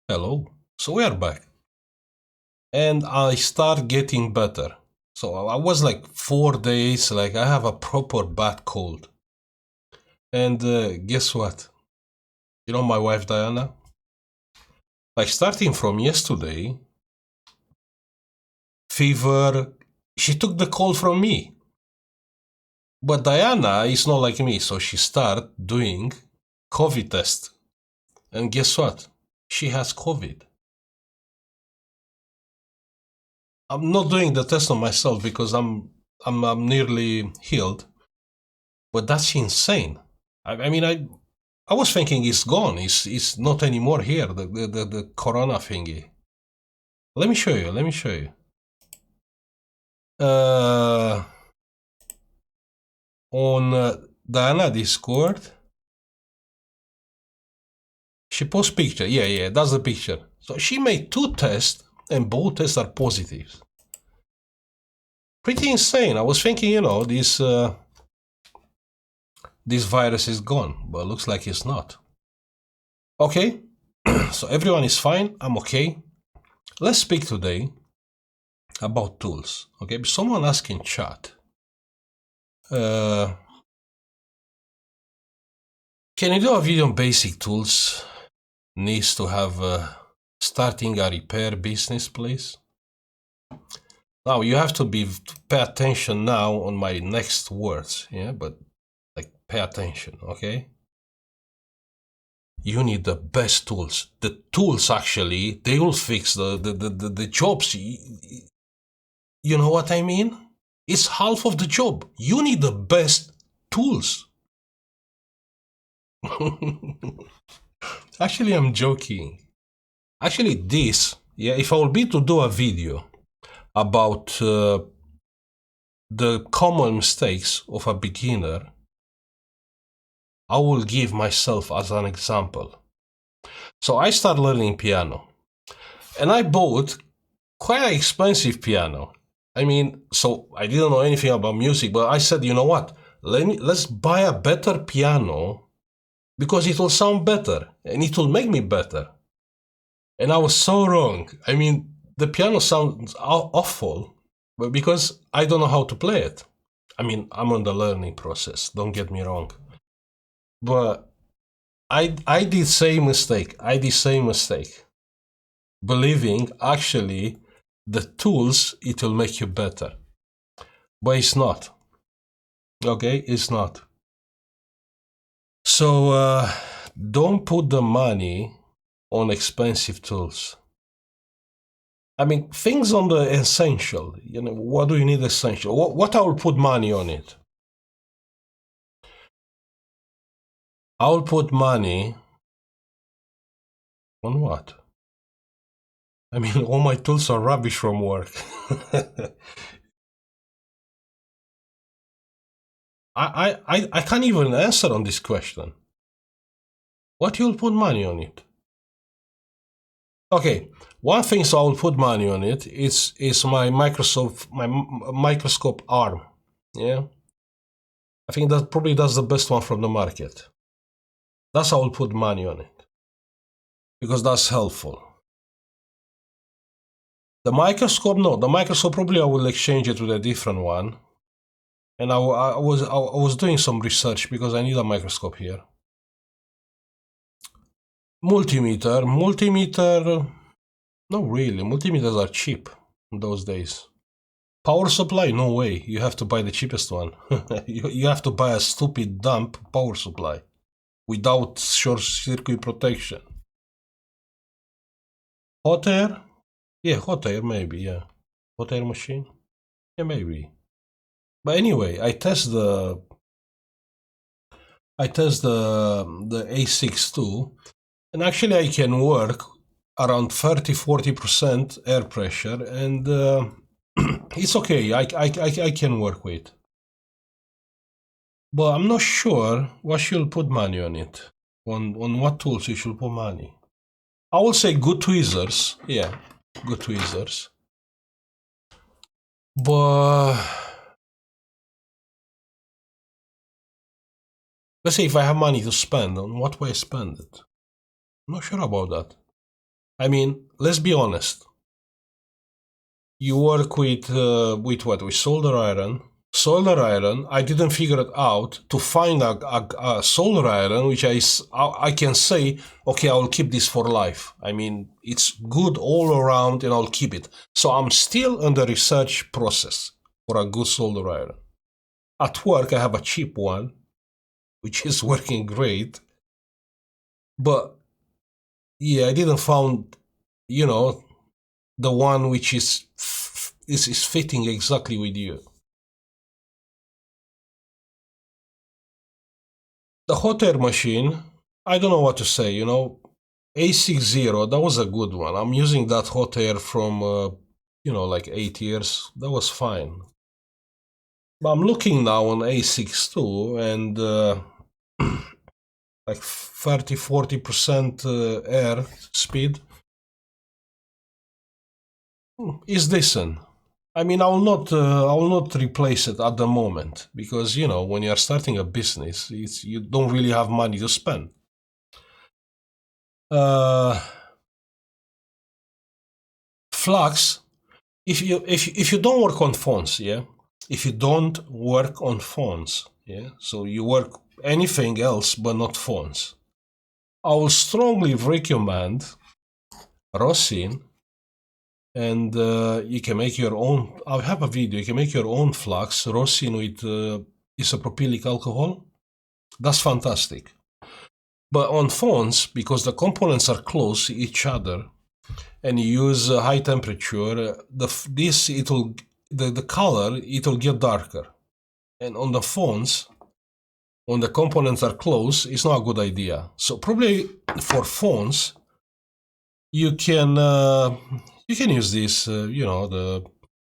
Hello. So we are back. And I start getting better. So I was like 4 days, like I have a proper bad cold. And guess what? You know my wife Diana? Like starting from yesterday, fever, she took the cold from me. But Diana is not like me, so she start doing COVID test. And guess what? She has COVID. I'm not doing the test on myself because I'm nearly healed. But that's insane. I was thinking it's gone. It's not anymore here. The corona thingy. Let me show you. Let me show you. Uh, on Diana Discord, she posts picture. Yeah, yeah, that's the picture. So she made two tests, and both tests are positive. Pretty insane. I was thinking, this virus is gone, but it looks like it's not. Okay, so everyone is fine. I'm okay. Let's speak today about tools. Okay, someone asked in chat. Uh, can you do a video on basic tools needs to have starting a repair business, please? Now you have to pay attention now on my next words, yeah, but like pay attention, okay? You need the best tools. The tools actually they will fix the jobs. You know what I mean? It's half of the job. You need the best tools. Actually, I'm joking. Actually, yeah, if I will be to do a video about the common mistakes of a beginner, I will give myself as an example. So I started learning piano, and I bought quite an expensive piano. So I didn't know anything about music, but I said, you know what? Let's buy a better piano because it will sound better and it will make me better. And I was so wrong. The piano sounds awful, but because I don't know how to play it. I'm on the learning process. Don't get me wrong, but I did same mistake. I did same mistake, believing actually the tools it will make you better, but it's not. Okay, it's not. So don't put the money on expensive tools. Things on the essential. What do you need essential? What I will put money on it? I will put money on what? All my tools are rubbish from work. I can't even answer on this question. What you'll put money on it? Okay, one thing so I will put money on it is my microscope arm. Yeah, I think that probably that's the best one from the market. That's how I'll put money on it because that's helpful. The microscope, no, the microscope probably I will exchange it with a different one. And I was doing some research because I need a microscope here. Multimeter, not really. Multimeters are cheap in those days. Power supply, no way. You have to buy the cheapest one. you have to buy a stupid dumb power supply without short circuit protection. Hot air? Yeah, hot air maybe, yeah. Hot air machine? Yeah, maybe. But anyway, I test the A6 too, and actually I can work around 30-40% air pressure, and it's okay. I can work with. But I'm not sure what should put money on it. On what tools you should put money. I will say good tweezers. Yeah, good tweezers. But let's say if I have money to spend, on what way I spend it? I'm not sure about that. I mean, let's be honest. You work with what? With solder iron. Solder iron, I didn't figure it out to find a solder iron which I can say, okay, I'll keep this for life. I mean, it's good all around and I'll keep it. So I'm still in the research process for a good solder iron. At work, I have a cheap one, which is working great. But yeah, I didn't found, the one which is fitting exactly with you. The hot air machine, I don't know what to say, A60, that was a good one. I'm using that hot air from, like 8 years. That was fine. But I'm looking now on A62 and like 30-40% air speed is decent. I mean, I will not replace it at the moment because when you are starting a business, you don't really have money to spend. Flux. If you don't work on phones, yeah. If you don't work on phones, yeah. So you work anything else but not phones. I will strongly recommend Rosin. And you can make your own. I have a video. You can make your own flux. Rosin with isopropylic alcohol. That's fantastic. But on phones, because the components are close to each other, and you use high temperature, the color it'll get darker. And on the phones, when the components are close, it's not a good idea. So probably for phones, you can use this, the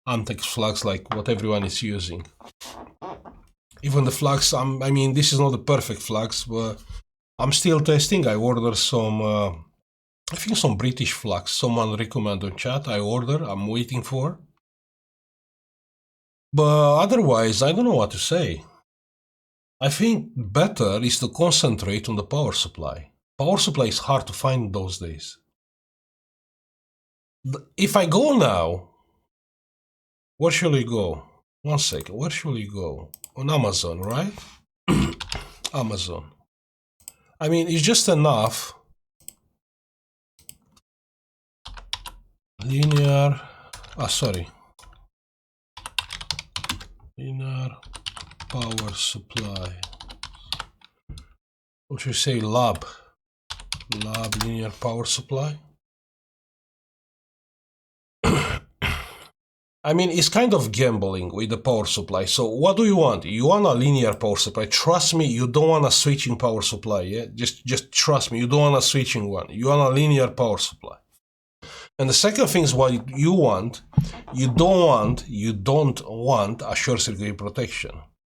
Antex flux like what everyone is using. Even the flux, I mean, this is not the perfect flux, but I'm still testing. I ordered some, I think some British flux. Someone recommended on chat. I order. I'm waiting for. But otherwise, I don't know what to say. I think better is to concentrate on the power supply. Power supply is hard to find those days. If I go now, where shall we go? 1 second. Where shall we go? On Amazon, right? Amazon. I mean, it's just enough. Linear. Sorry. Linear power supply. What should we say? Lab linear power supply. I mean, it's kind of gambling with the power supply. So what do you want? You want a linear power supply. Trust me, you don't want a switching power supply, yeah? Just trust me, you don't want a switching one. You want a linear power supply. And the second thing is what you want. You don't want a short circuit protection.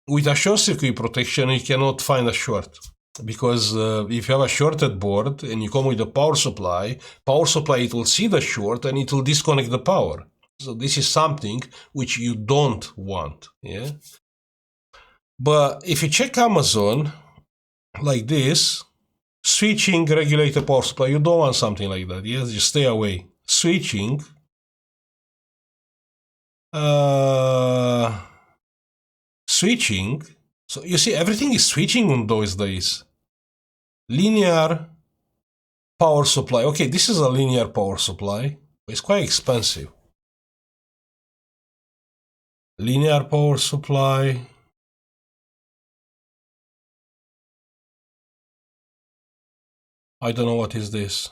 With a short circuit protection, you cannot find a short. Because if you have a shorted board and you come with a power supply, it will see the short and it will disconnect the power. So this is something which you don't want, yeah? But if you check Amazon, like this, switching regulator power supply, you don't want something like that, yes? Just stay away. Switching. Switching. So you see, everything is switching on those days. Linear power supply. Okay, this is a linear power supply. It's quite expensive. Linear power supply. I don't know what is this.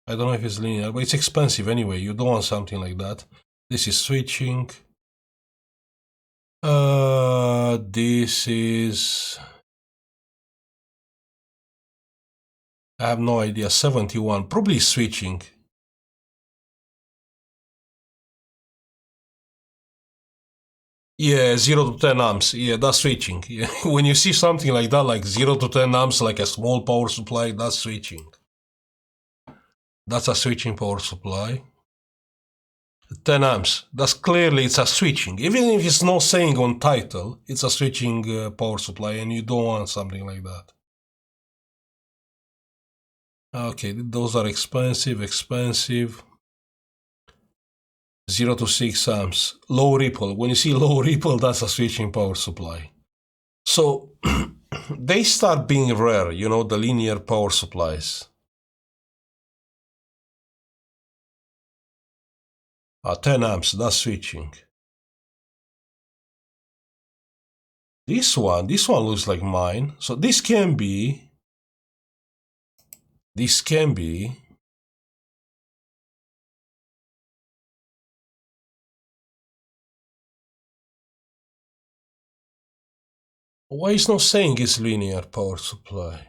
I don't know if it's linear, but it's expensive anyway. You don't want something like that. This is switching. This is... I have no idea. 71. Probably switching. Yeah, 0 to 10 amps. Yeah, that's switching. Yeah. When you see something like that, like 0 to 10 amps, like a small power supply, that's switching. That's a switching power supply. 10 amps. That's clearly it's a switching. Even if it's not saying on title, it's a switching power supply and you don't want something like that. Okay, those are expensive. 0 to 6 amps. Low ripple. When you see low ripple, that's a switching power supply. So they start being rare, you know, the linear power supplies. 10 amps, that's switching. This one looks like mine. So this can be. Why is not saying it's linear power supply?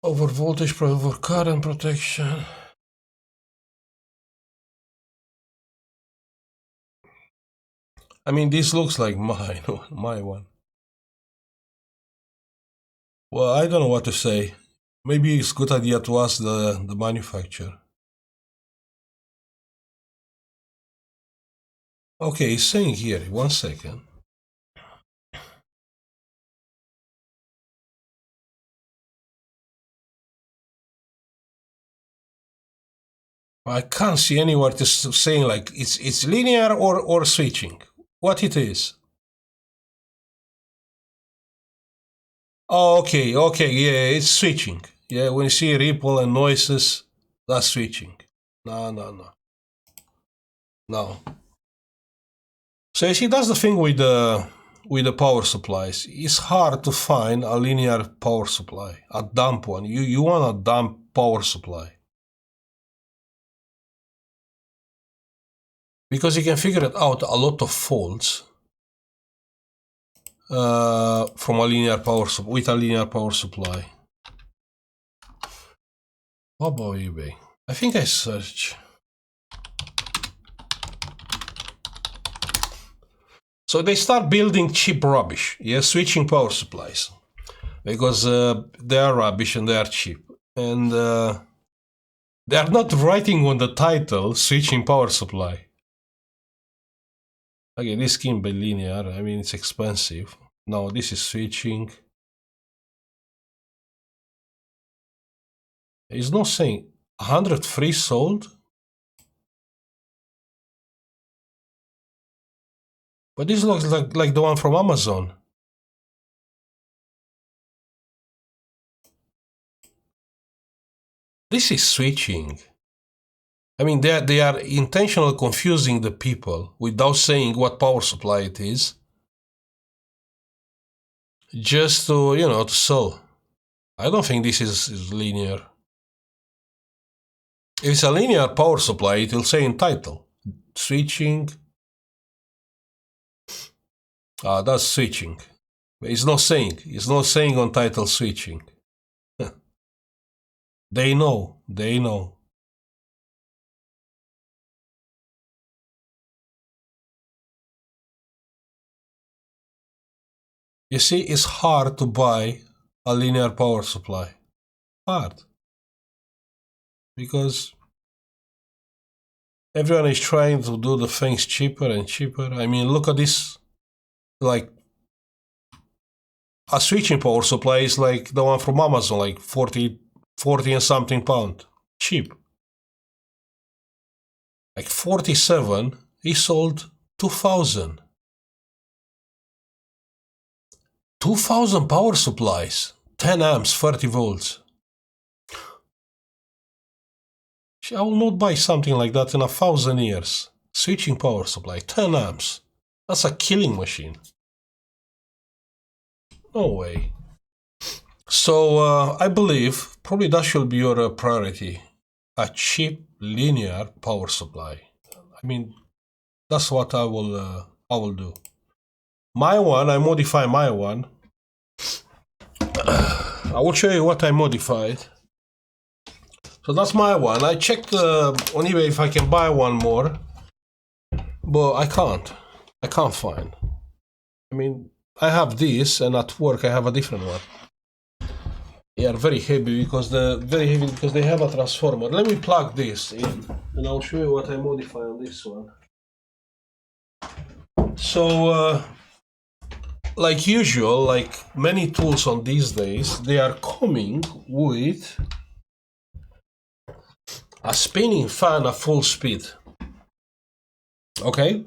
Over voltage, over current protection. I mean, this looks like mine, my one. Well, I don't know what to say. Maybe it's a good idea to ask the manufacturer. Okay, it's saying here, 1 second. I can't see anywhere to saying like it's linear or switching. What it is? Oh, okay, yeah, it's switching. Yeah, when you see ripple and noises, that's switching. No. So you see, that's the thing with the power supplies. It's hard to find a linear power supply, a dump one. You want a dump power supply. Because you can figure it out a lot of faults from a linear power with a linear power supply. What about eBay? I think I search. So they start building cheap rubbish, yeah, switching power supplies, because they are rubbish and they are cheap, and they are not writing on the title switching power supply. Okay, this can be linear. I mean, it's expensive. No, this is switching. It's not saying 100 free sold. But this looks like the one from Amazon. This is switching. I mean, they are intentionally confusing the people without saying what power supply it is. Just to, you know, to sell. I don't think this is linear. If it's a linear power supply, it will say in title. Switching. That's switching. It's not saying on title switching. They know. You see, it's hard to buy a linear power supply. Hard. Because everyone is trying to do the things cheaper and cheaper. I mean, look at this. Like, a switching power supply is like the one from Amazon, like 40 and something pound. Cheap. Like 47, he sold 2,000. 2,000 power supplies. 10 amps, 30 volts. I will not buy something like that in 1,000 years. Switching power supply, 10 amps. That's a killing machine. No way. So I believe probably that should be your priority. A cheap linear power supply. I mean, that's what I will do. My one, I modify my one. I will show you what I modified. So that's my one. I checked on eBay if I can buy one more, but I can't. I can't find. I mean, I have this, and at work I have a different one. They are very heavy because they have a transformer. Let me plug this in, and I'll show you what I modify on this one. So like usual, like many tools on these days, they are coming with a spinning fan at full speed. Okay,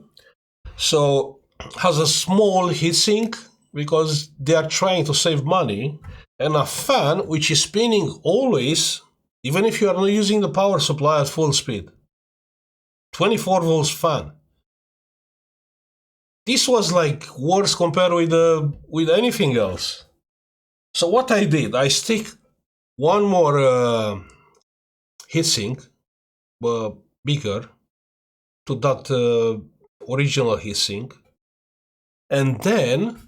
so has a small heatsink because they are trying to save money, and a fan which is spinning always, even if you are not using the power supply at full speed. 24 volts fan. This was like worse compared with anything else. So what I did, I stick one more heatsink, bigger, to that original heatsink, and then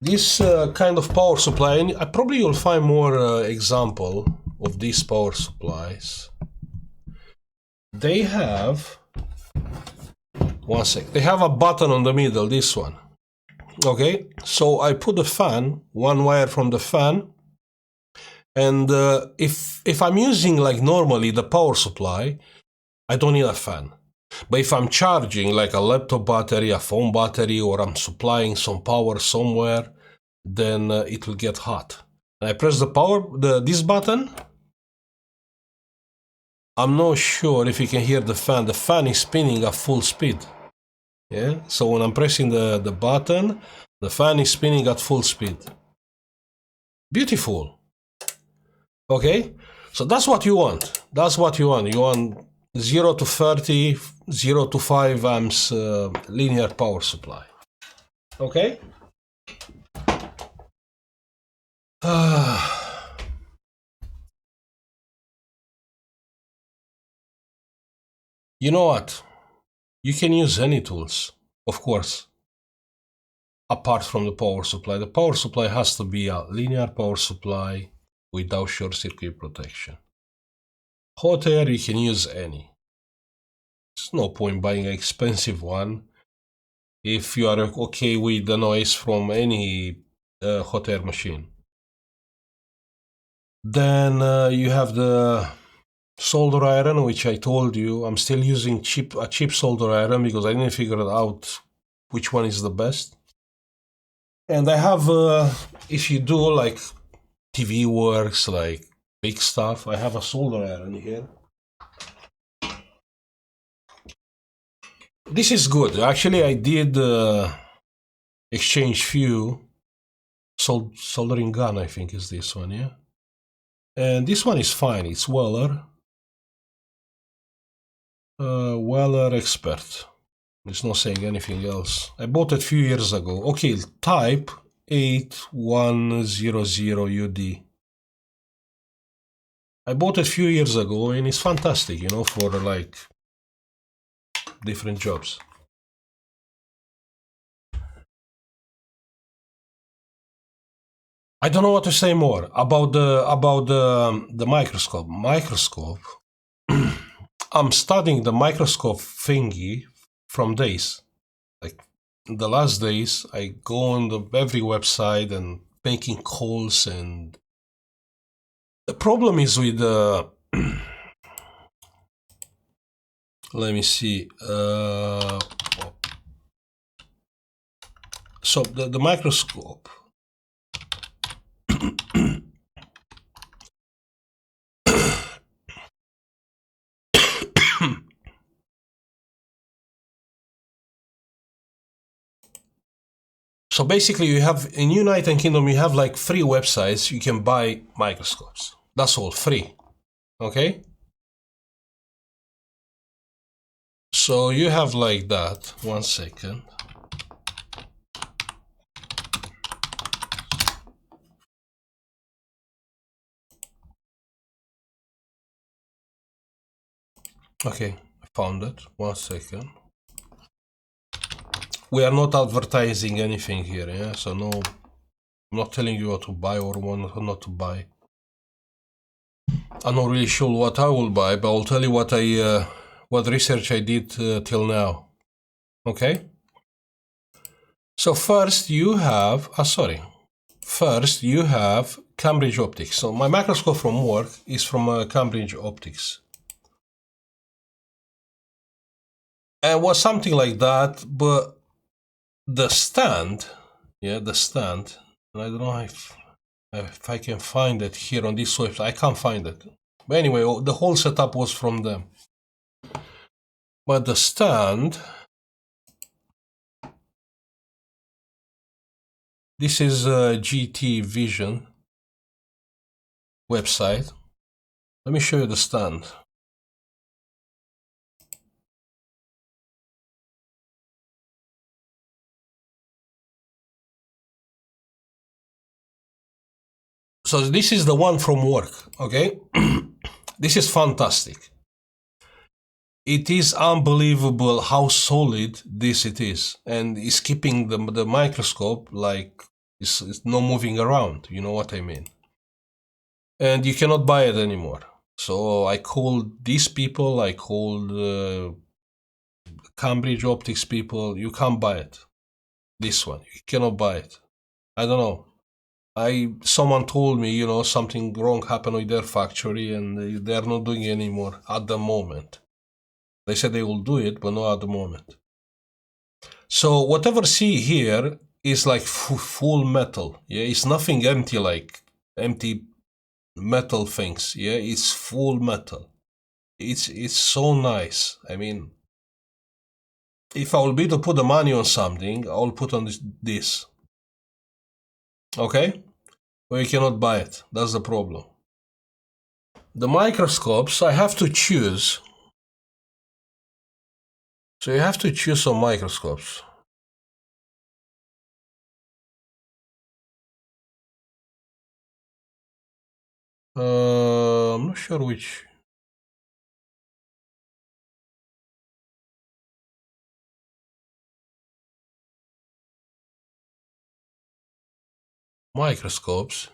this kind of power supply. And probably you'll find more example of these power supplies. They have one sec. They have a button on the middle. This one. Okay, so I put the fan, one wire from the fan, and if I'm using like normally the power supply, I don't need a fan. But if I'm charging like a laptop battery, a phone battery, or I'm supplying some power somewhere, then it will get hot. And I press this button. I'm not sure if you can hear the fan. The fan is spinning at full speed. Yeah, so when I'm pressing the button, the fan is spinning at full speed. Beautiful. Okay, so that's what you want. That's what you want. You want 0 to 30, 0 to 5 amps linear power supply. Okay? You know what? You can use any tools, of course, apart from the power supply. The power supply has to be a linear power supply without short circuit protection. Hot air, you can use any. There's no point buying an expensive one if you are okay with the noise from any hot air machine. Then you have the solder iron, which I told you I'm still using a cheap solder iron because I didn't figure out which one is the best. And I have, if you do like TV works, like big stuff, I have a solder iron here. This is good. Actually, I did exchange few. Soldering gun, I think, is this one, yeah? And this one is fine. It's Weller. Weller Expert. It's not saying anything else. I bought it a few years ago. Okay, type 8100UD. I bought it a few years ago and it's fantastic, you know, for like different jobs. I don't know what to say more about the microscope. I'm studying the microscope thingy from days. Like the last days, I go on every website and making calls, and the problem is with the let me see. So the microscope. So basically, you have in United Kingdom, you have like 3 websites you can buy microscopes. That's all free. Okay. So you have like that. 1 second. Okay, I found it. 1 second. We are not advertising anything here, yeah? So no, I'm not telling you what to buy or what not to buy. I'm not really sure what I will buy, but I'll tell you what research I did till now. Okay? So first you have, first you have Cambridge Optics. So my microscope from work is from Cambridge Optics. And it was something like that, but the stand Yeah, the stand. And I don't know if I can find it here on this website. I can't find it. But anyway, the whole setup was from them. But the stand, this is a GT Vision website. Let me show you the stand. So this is the one from work, okay? This is fantastic. It is unbelievable how solid this it is, and it's keeping the microscope like it's not moving around. You know what I mean? And you cannot buy it anymore. So I called these people. I called Cambridge Optics people. You can't buy it. This one, you cannot buy it. I don't know. Someone told me, you know, something wrong happened with their factory, and they're not doing it anymore at the moment. They said they will do it, but not at the moment. So whatever see here is like full metal. Yeah, it's nothing empty like empty metal things. Yeah, it's full metal. It's so nice. I mean, if I will be to put the money on something, I'll put on this. Okay? But you cannot buy it. That's the problem. The microscopes, I have to choose. So you have to choose some microscopes. I'm not sure which. Microscopes.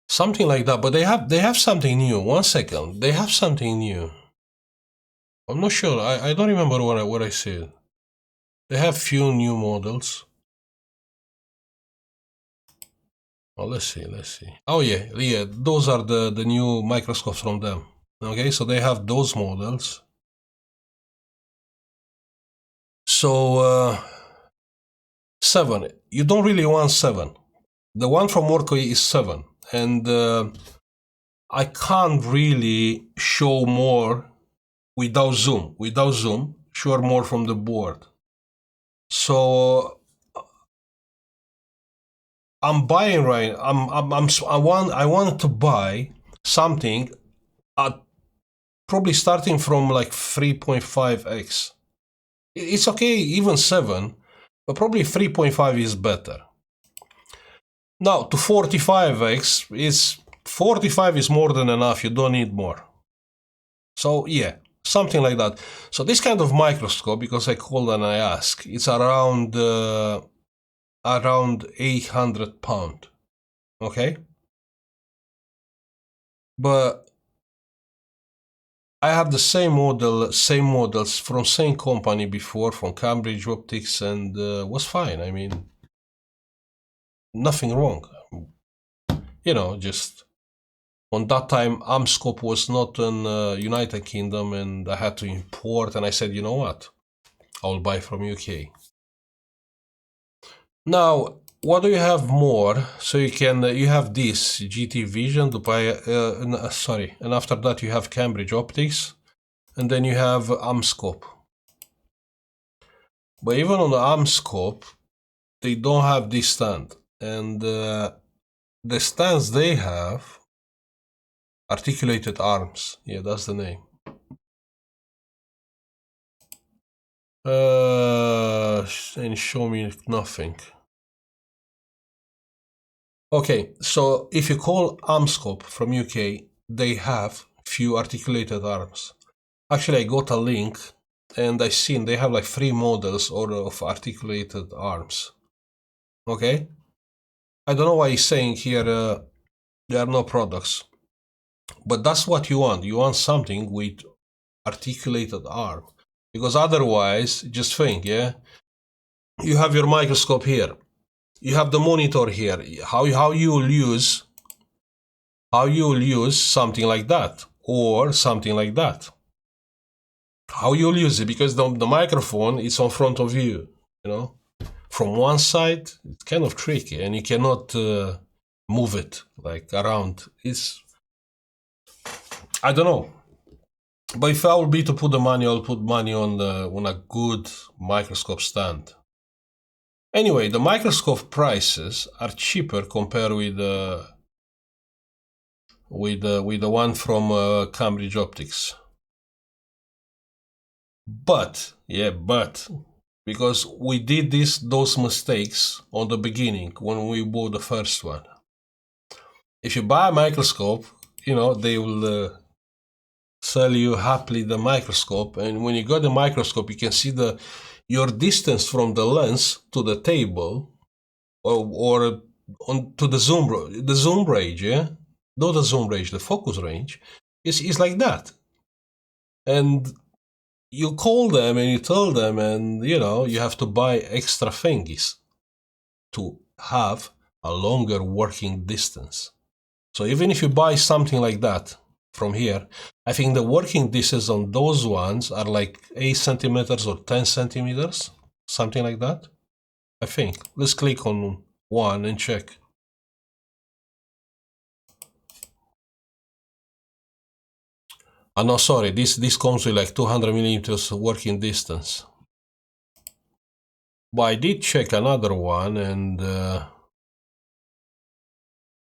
Something like that, but they have something new. 1 second. They have something new. I'm not sure. I don't remember what I said. They have few new models. Oh, let's see. Oh yeah. Those are the new microscopes from them. Okay, so they have those models. So 7. You don't really want 7. The one from Orco is 7, and I can't really show more without zoom. Without zoom, show more from the board. So I'm buying right. I want to buy something at probably starting from like 3.5x. It's okay, even 7, but probably 3.5 is better. Now to 45x is 45 is more than enough. You don't need more. So yeah, something like that. So this kind of microscope, because I called and I asked, it's around 800 pound. Okay, but I have the same models from same company before, from Cambridge Optics, and was fine. I mean, nothing wrong. You know, just on that time, Amscope was not in United Kingdom, and I had to import. And I said, you know what, I'll buy from UK. Now, what do you have more? So you have this GT Vision to buy. Sorry, and after that you have Cambridge Optics, and then you have Amscope. But even on the Amscope, they don't have this stand, and the stands they have articulated arms. Yeah, that's the name. And show me nothing. Okay, so if you call Amscope from UK, they have few articulated arms. Actually, I got a link and I seen they have like 3 models of articulated arms. Okay, I don't know why he's saying here there are no products, but that's what you want. You want something with articulated arm, because otherwise, just think, yeah, you have your microscope here, you have the monitor here. How you will use something like that or something like that? How you'll use it, because the microphone is in front of you, you know. from one side, it's kind of tricky, and you cannot move it like around. I don't know. But if I would be to put the money, I'll put money on a good microscope stand. Anyway, the microscope prices are cheaper compared with the one from Cambridge Optics. But because we did those mistakes on the beginning when we bought the first one. If you buy a microscope, they will sell you happily the microscope, and when you got the microscope, you can see your distance from the lens to the table, or to the zoom range, yeah, not the zoom range, the focus range is like that, and you call them and you tell them, and you have to buy extra thingies to have a longer working distance. So even if you buy something like that from here, I think the working distance on those ones are like 8 centimeters or 10 centimeters, something like that. I think. Let's click on one and check. No, sorry, this comes with like 200 millimeters working distance. But I did check another one, and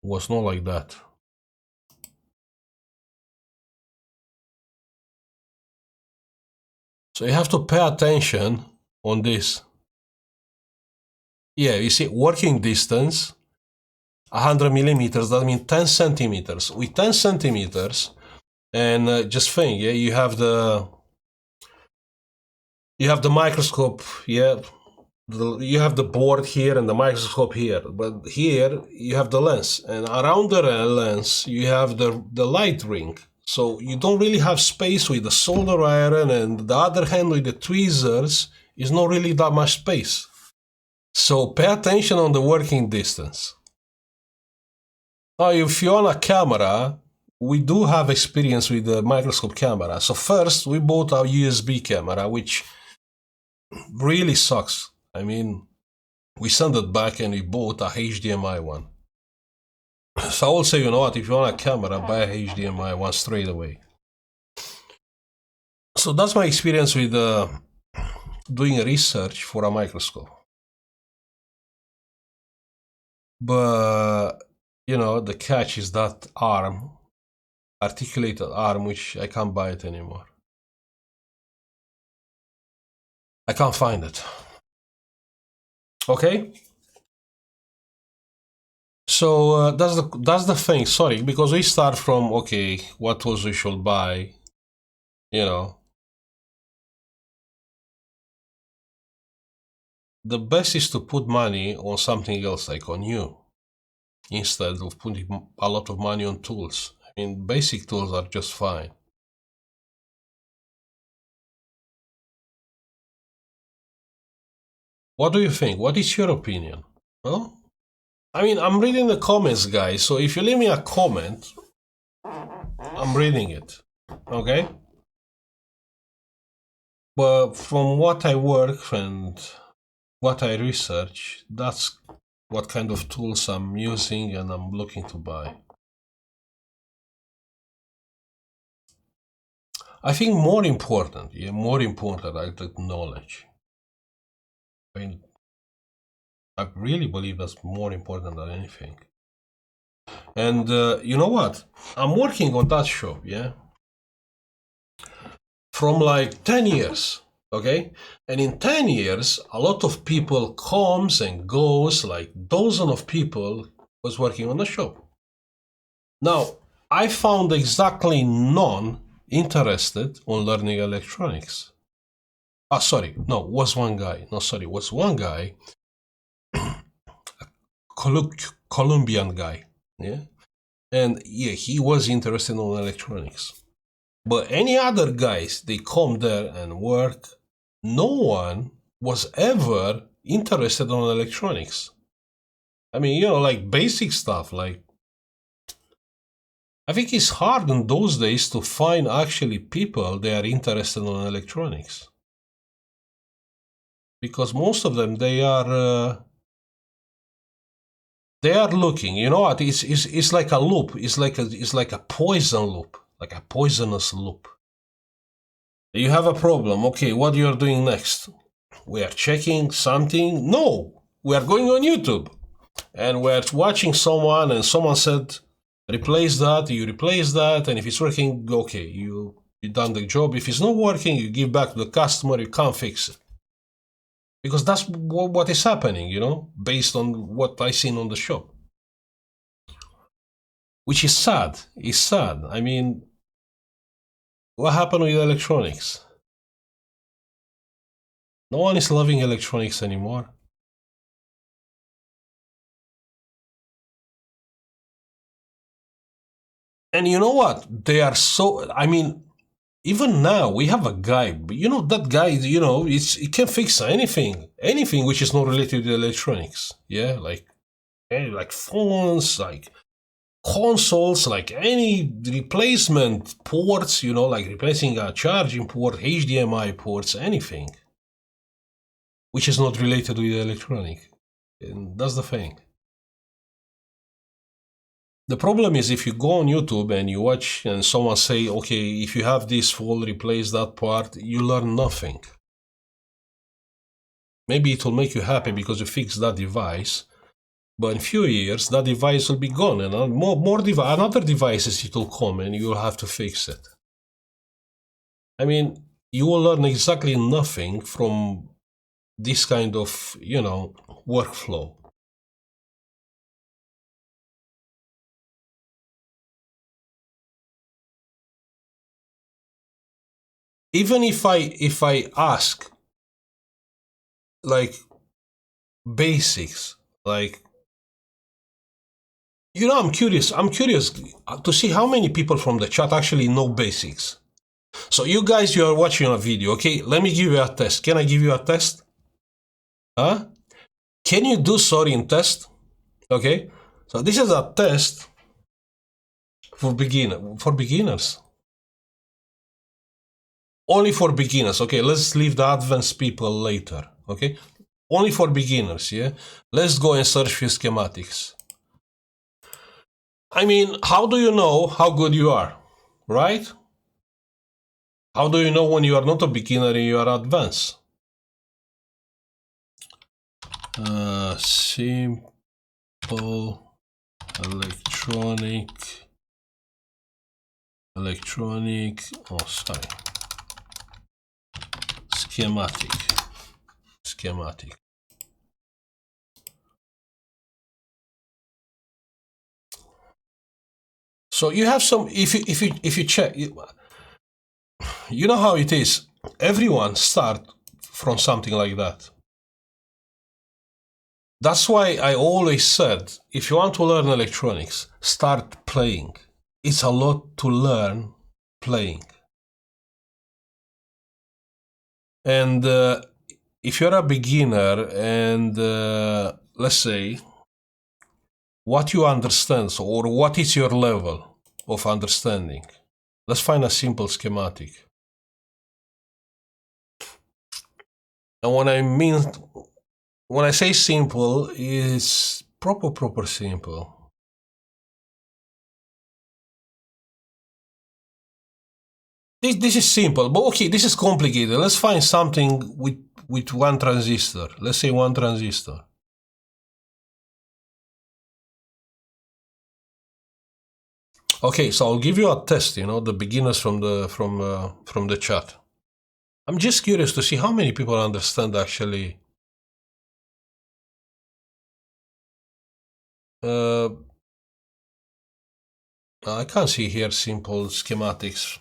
was not like that. So you have to pay attention on this. Yeah, you see, working distance, 100 millimeters, that means 10 centimeters. With 10 centimeters, and just think, yeah, you have the microscope, yeah, you have the board here and the microscope here, but here you have the lens, and around the lens you have the light ring. So you don't really have space with the solder iron, and the other hand with the tweezers is not really that much space. So pay attention on the working distance. Now, if you're on a camera, we do have experience with the microscope camera. So first, we bought our USB camera, which really sucks. I mean, we sent it back and we bought a HDMI one. So I will say, you know what, if you want a camera, buy a HDMI one straight away. So that's my experience with doing research for a microscope. But, the catch is that arm, articulated arm, which I can't buy it anymore. I can't find it. Okay? So that's the thing. Sorry, because we start from, okay, what tools we should buy, The best is to put money on something else, like on you, instead of putting a lot of money on tools. I mean, basic tools are just fine. What do you think? What is your opinion? Well, I mean, I'm reading the comments, guys, so if you leave me a comment, I'm reading it, okay? But from what I work and what I research, that's what kind of tools I'm using and I'm looking to buy. I think more important are the knowledge. I mean, I really believe that's more important than anything. And you know what? I'm working on that shop, yeah? From like 10 years, okay? And in 10 years, a lot of people comes and goes, like dozens of people was working on the shop. Now, I found exactly none interested on learning electronics. Was one guy. Was one guy, Colombian guy, yeah? And yeah, he was interested in electronics. But any other guys, they come there and work, no one was ever interested in electronics. I mean, like basic stuff, like I think it's hard in those days to find actually people that are interested in electronics. because most of them they are looking. You know what? It's like a loop. It's like a poison loop, like a poisonous loop. You have a problem. Okay, what you are doing next? We are checking something. No, we are going on YouTube, and we're watching someone, and someone said, "Replace that." You replace that, and if it's working, okay, you done the job. If it's not working, you give back to the customer. You can't fix it. Because that's what is happening, you know, based on what I seen on the shop. Which is sad. It's sad. I mean, what happened with electronics? No one is loving electronics anymore. And you know what? They are so, I mean, even now we have a guy, you know, that guy, you know, he can fix anything which is not related to electronics. Yeah, like phones, like consoles, like any replacement ports, you know, like replacing a charging port, HDMI ports, anything which is not related with electronic. And that's the thing. The problem is if you go on YouTube and you watch and someone say, okay, if you have this fault, replace that part, you learn nothing. Maybe it will make you happy because you fix that device, but in few years that device will be gone, and another devices it will come and you will have to fix it. I mean, you will learn exactly nothing from this kind of, you know, workflow. Even if I ask like basics, like, you know, I'm curious to see how many people from the chat actually know basics. So you guys, you are watching a video, okay? Let me give you a test. Can I give you a test? Huh? Can you do Sorin test? Okay. So this is a test for beginners. Only for beginners. Okay, let's leave the advanced people later. Okay? Only for beginners, yeah? Let's go and search for schematics. I mean, how do you know how good you are? Right? How do you know when you are not a beginner and you are advanced? Simple electronic, oh sorry, schematic. So you have some, if you check, you know how it is. Everyone start from something like that. That's why I always said, if you want to learn electronics, start playing. It's a lot to learn playing. And if you're a beginner and let's say what you understand, or what is your level of understanding, let's find a simple schematic. And when I say simple, it's proper simple. This is simple, but okay, this is complicated. Let's find something with one transistor. Let's say one transistor. Okay, so I'll give you a test. You know, the beginners from the chat. I'm just curious to see how many people understand actually. I can't see here simple schematics.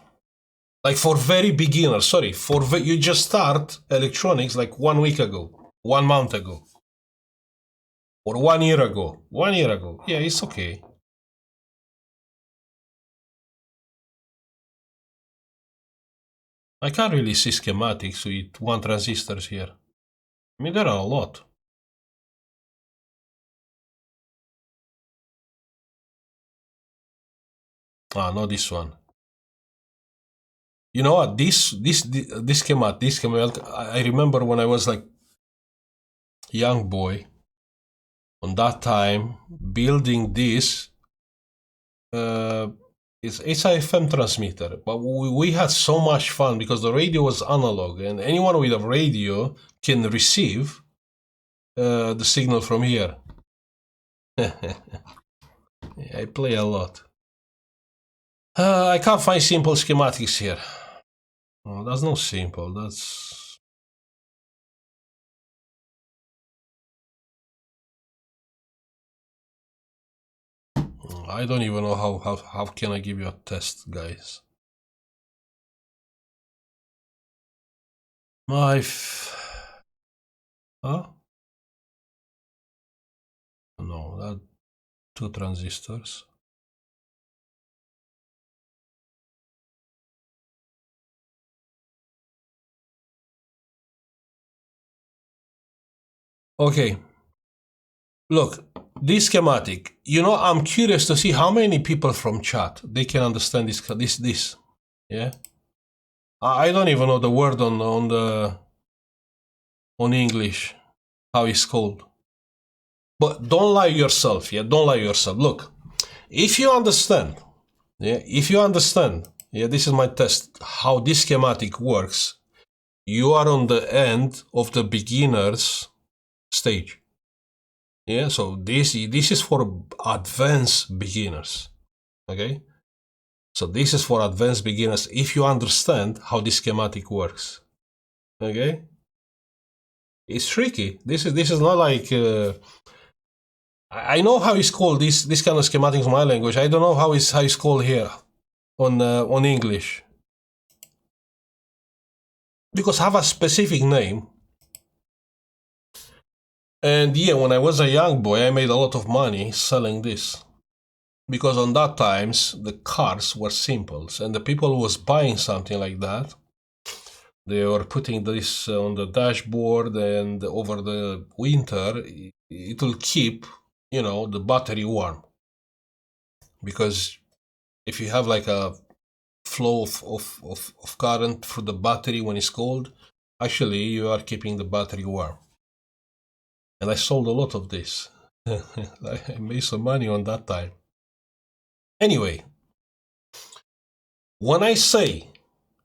Like for very beginners, sorry, you just start electronics like 1 week ago, 1 month ago, or 1 year ago. 1 year ago, yeah, it's okay. I can't really see schematics with one transistors here. I mean, there are a lot. Ah, not this one. You know what? This schematic, I remember when I was like young boy, on that time, building this, it's AFM transmitter, but we had so much fun because the radio was analog, and anyone with a radio can receive the signal from here. I play a lot. I can't find simple schematics here. Oh, that's not simple. That's... I don't even know how can I give you a test, guys. Huh? No, that 2 transistors. Okay. Look, this schematic, you know, I'm curious to see how many people from chat, they can understand this, yeah? I don't even know the word on English, how it's called. But don't lie yourself, yeah? Don't lie yourself. Look, if you understand, yeah, yeah, this is my test, how this schematic works, you are on the end of the beginner's stage. Yeah, so this is for advanced beginners, okay? So this is for advanced beginners if you understand how this schematic works, okay? It's tricky. This is not like I know how it's called this kind of schematics in my language. I don't know how it's called here on English, because have a specific name. And yeah, when I was a young boy, I made a lot of money selling this. Because on that times, the cars were simples, and the people who was buying something like that, they were putting this on the dashboard, and over the winter, it will keep, you know, the battery warm. Because if you have like a flow of current through the battery when it's cold, actually you are keeping the battery warm. And I sold a lot of this. I made some money on that time. Anyway, when I say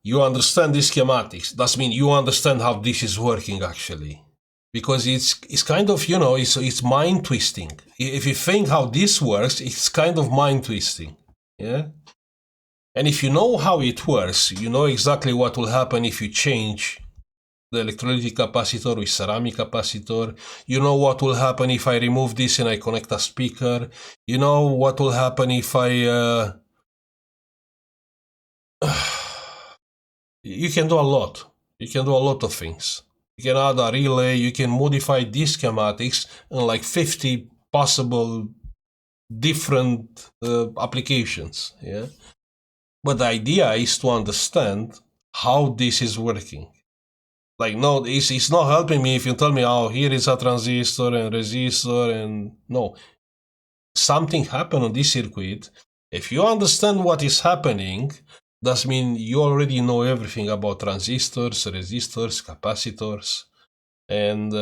you understand these schematics, that means you understand how this is working actually. Because it's kind of, you know, it's mind twisting. If you think how this works, it's kind of mind twisting. Yeah? And if you know how it works, you know exactly what will happen if you change the electrolytic capacitor with ceramic capacitor. You know what will happen if I remove this and I connect a speaker. You know what will happen if I... you can do a lot. You can do a lot of things. You can add a relay, you can modify these schematics in like 50 possible different applications, yeah? But the idea is to understand how this is working. Like, no, it's not helping me if you tell me, oh, here is a transistor and resistor, and no. Something happened on this circuit. If you understand what is happening, that means you already know everything about transistors, resistors, capacitors, and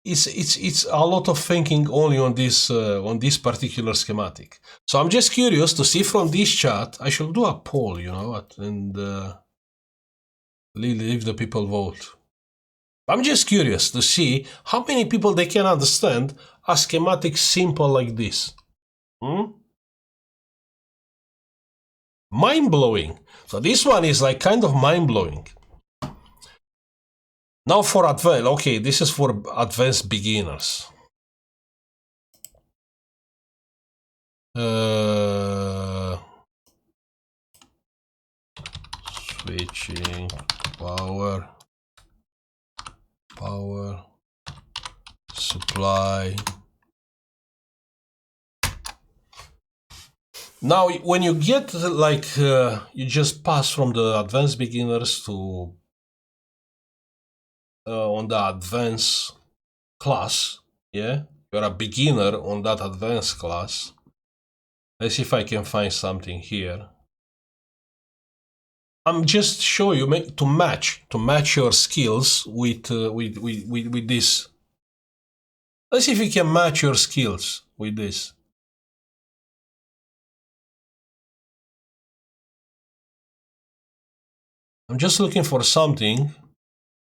it's a lot of thinking only on this particular schematic. So I'm just curious to see from this chat. I should do a poll, you know, and leave the people vote. I'm just curious to see how many people they can understand a schematic simple like this. Mind-blowing. So this one is like kind of mind-blowing. Now for advanced, okay, this is for advanced beginners. Switching, power, supply. Now, when you get like, you just pass from the advanced beginners to on the advanced class, yeah? You're a beginner on that advanced class. Let's see if I can find something here. I'm just showing you to match your skills with this. Let's see if you can match your skills with this. I'm just looking for something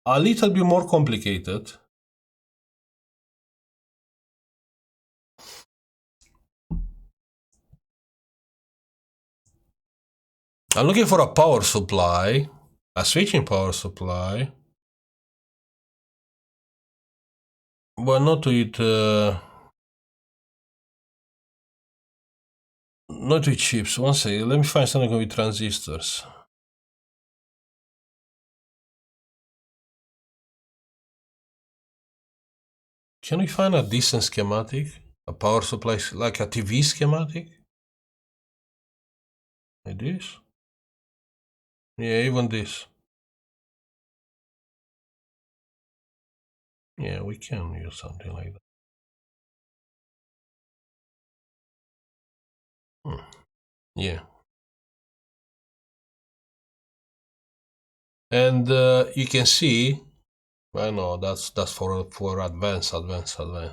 a little bit more complicated. I'm looking for a power supply, a switching power supply, but not with not with chips. One second, let me find something with transistors. Can we find a decent schematic? A power supply, like a TV schematic? Like this? Yeah, even this. Yeah, we can use something like that. Yeah. And you can see, I know that's for advanced. To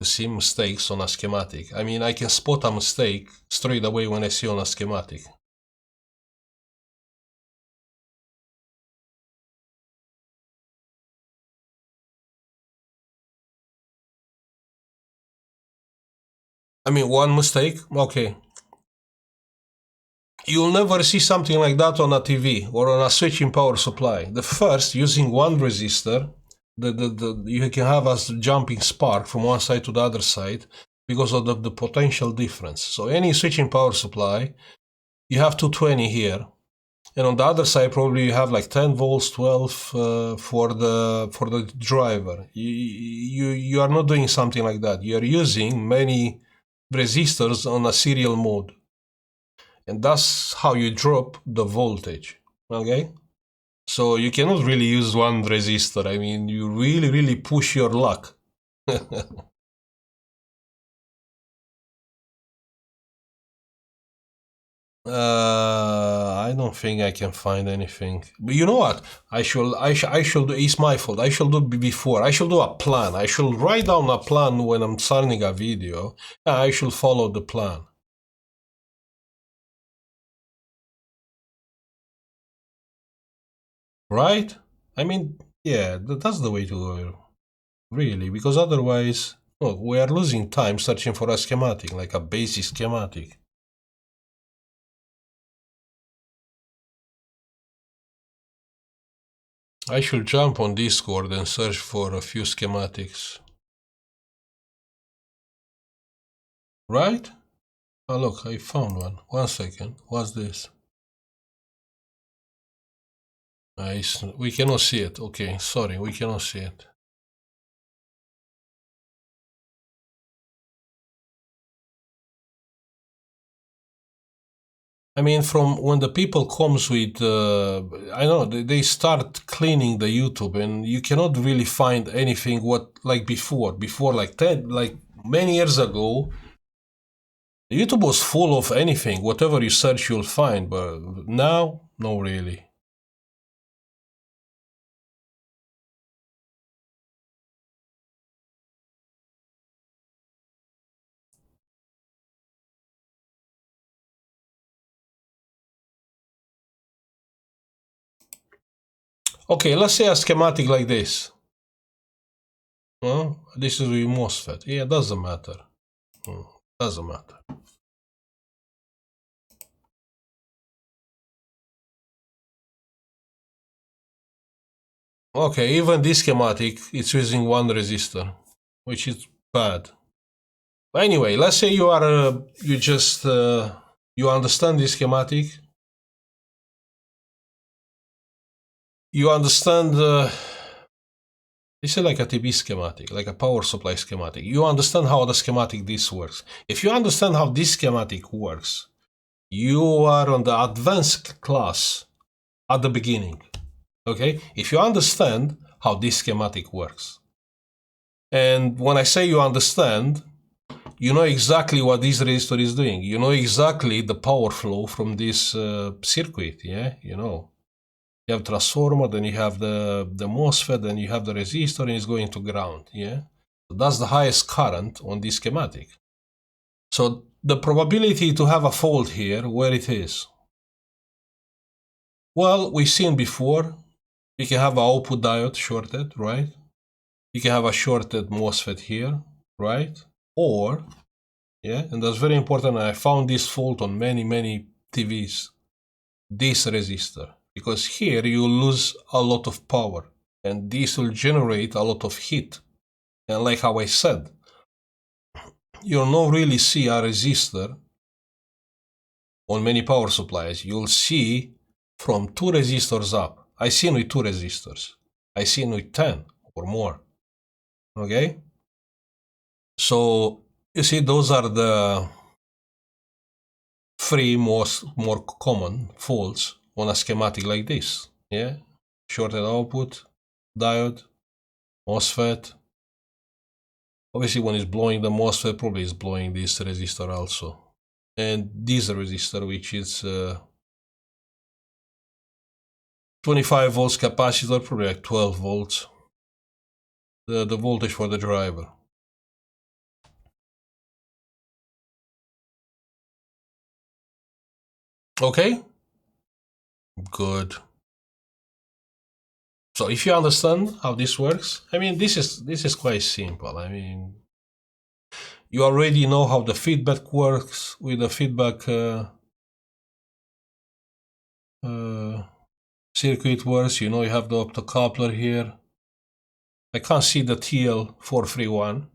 see mistakes on a schematic. I mean, I can spot a mistake straight away when I see on a schematic. I mean, one mistake, okay. You'll never see something like that on a TV or on a switching power supply. The first, using one resistor, you can have a jumping spark from one side to the other side because of the potential difference. So any switching power supply, you have 220 here, and on the other side probably you have like 10 volts, 12 for the driver. You are not doing something like that. You are using many resistors on a serial mode, and that's how you drop the voltage. Okay, so you cannot really use one resistor. I mean, you really push your luck. I don't think I can find anything. But you know what? I should. It's my fault. I should do before. I should do a plan. I should write down a plan when I'm starting a video. I should follow the plan. Right? I mean, yeah, that's the way to go. Really, because otherwise, look, we are losing time searching for a schematic, like a basic schematic. I should jump on Discord and search for a few schematics. Right? Oh, look, I found one. 1 second. What's this? We cannot see it. Okay, sorry, we cannot see it. I mean, from when the people comes with, I know they start cleaning the YouTube, and you cannot really find anything what like before. Before, like many years ago, YouTube was full of anything. Whatever you search, you'll find. But now, no, really. Okay, let's say a schematic like this. This is your MOSFET. Yeah, doesn't matter. Doesn't matter. Okay, even this schematic, it's using one resistor, which is bad. But anyway, let's say you are, you understand this schematic. You understand, this is like a TV schematic, like a power supply schematic. You understand how the schematic this works. If you understand how this schematic works, you are on the advanced class at the beginning. Okay? If you understand how this schematic works. And when I say you understand, you know exactly what this resistor is doing. You know exactly the power flow from this circuit, yeah? You know. You have transformer, then you have the MOSFET, then you have the resistor, and it's going to ground, yeah? So that's the highest current on this schematic. So the probability to have a fault here, where it is? Well, we've seen before, we can have an output diode shorted, right? You can have a shorted MOSFET here, right? Or, yeah, and that's very important. I found this fault on many TVs, this resistor, because here you lose a lot of power, and this will generate a lot of heat. And like how I said, you'll not really see a resistor on many power supplies. You'll see from 2 resistors up. I seen with 2 resistors. I seen with 10 or more. Okay? So you see, those are the 3 more common faults on a schematic like this. Yeah? Shorted output, diode, MOSFET. Obviously, when it's blowing the MOSFET, probably it's blowing this resistor also. And this resistor, which is 25 volts capacitor, probably like 12 volts. The voltage for the driver. Okay? Good. So if you understand how this works, I mean, this is quite simple. I mean, you already know how the feedback works with the feedback circuit works. You know, you have the optocoupler here. I can't see the TL431.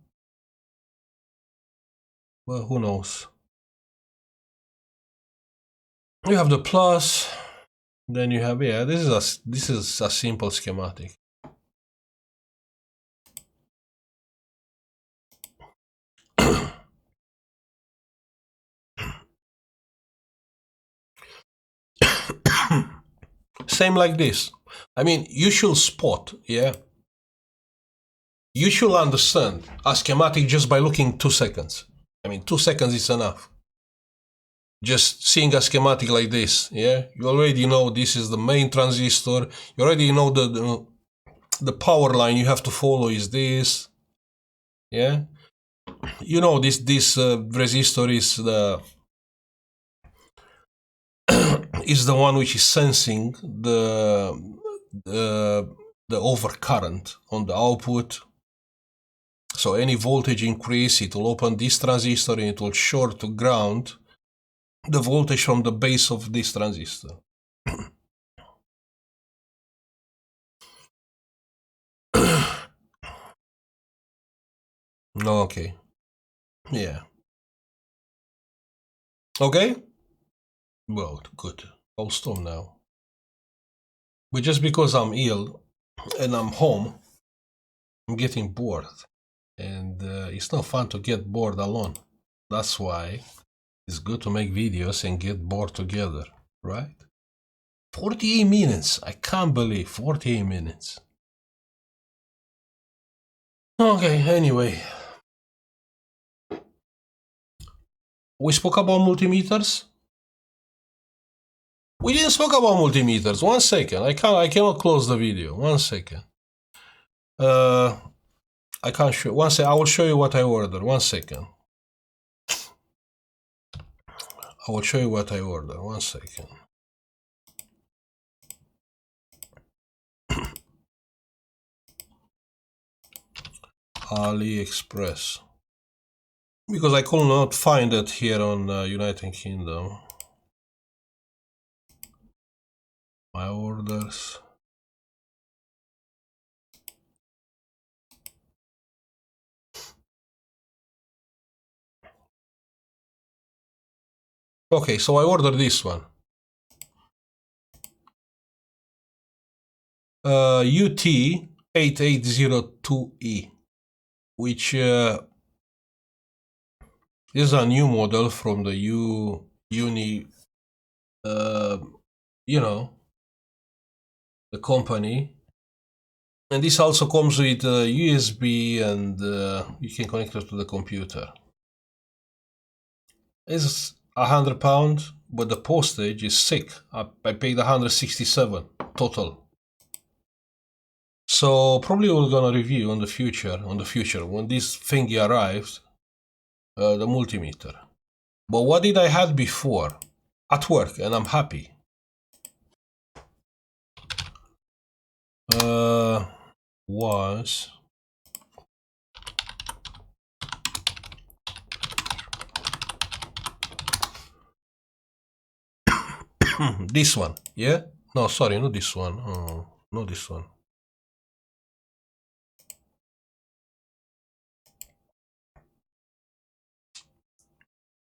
Well, who knows? You have the plus. Then you have, yeah, this is a simple schematic. Same like this. I mean, you should spot, yeah? You should understand a schematic just by looking 2 seconds. I mean, 2 seconds is enough. Just seeing a schematic like this, yeah? You already know this is the main transistor. You already know the power line you have to follow is this, yeah? You know this resistor is the is the one which is sensing the overcurrent on the output. So any voltage increase, it will open this transistor and it will short to ground the voltage from the base of this transistor. Okay. Yeah. Okay? Well, good. I'll stop now. But just because I'm ill and I'm home, I'm getting bored. And it's not fun to get bored alone. That's why it's good to make videos and get bored together, right? 48 minutes. I can't believe 48 minutes. Okay, anyway. We spoke about multimeters. We didn't speak about multimeters. 1 second. I cannot close the video. 1 second. I can't show. 1 second. I will show you what I ordered. 1 second. I will show you what I ordered. 1 second. AliExpress. Because I could not find it here on United Kingdom. My orders. Okay, so I ordered this one. UT8802E, which is a new model from the Uni, you know, the company. And this also comes with USB and you can connect it to the computer. It's £100, but the postage is sick. I paid 167 total. So probably we're gonna review on the future when this thingy arrives, the multimeter. But what did I had before at work, and I'm happy. Was this one? Yeah? No, sorry, not this one. Oh, not this one.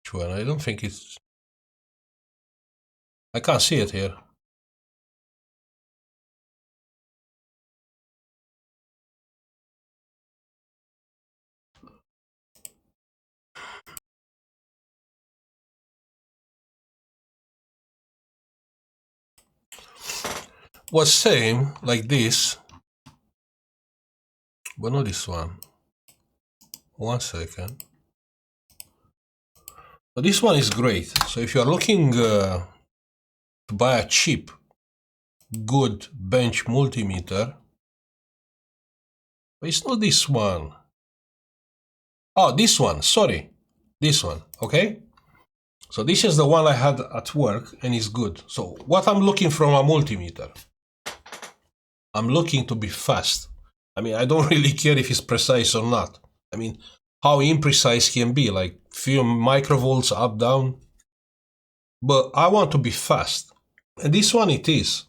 Which one? I don't think it's. I can't see it here. Was same like this, but not this one. 1 second. But this one is great. So if you are looking to buy a cheap, good bench multimeter, but it's not this one. Oh, this one. Sorry, this one. Okay. So this is the one I had at work, and it's good. So what I'm looking from a multimeter, I'm looking to be fast. I mean, I don't really care if it's precise or not. I mean, how imprecise can be, like few microvolts up, down. But I want to be fast, and this one it is.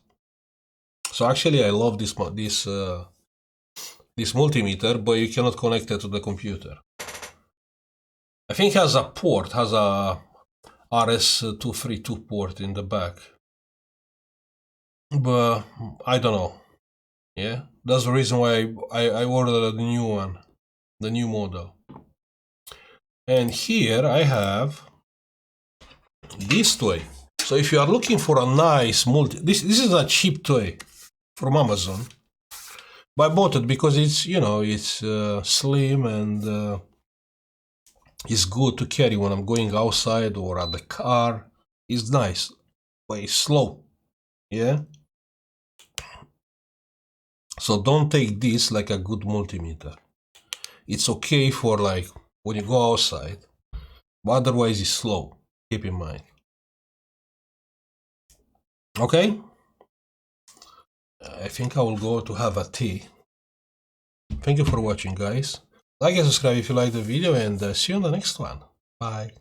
So actually, I love this multimeter, but you cannot connect it to the computer. I think it has a port, has a RS-232 port in the back, but I don't know. Yeah, that's the reason why I ordered the new one, the new model. And here I have this toy. So if you are looking for a nice this is a cheap toy from Amazon. But I bought it because it's, you know, it's slim and it's good to carry when I'm going outside or at the car. It's nice, but it's slow. Yeah. So don't take this like a good multimeter. It's okay for like when you go outside, but otherwise it's slow. Keep in mind. Okay. I think I will go to have a tea. Thank you for watching, guys. Like and subscribe if you like the video, and see you on the next one. Bye.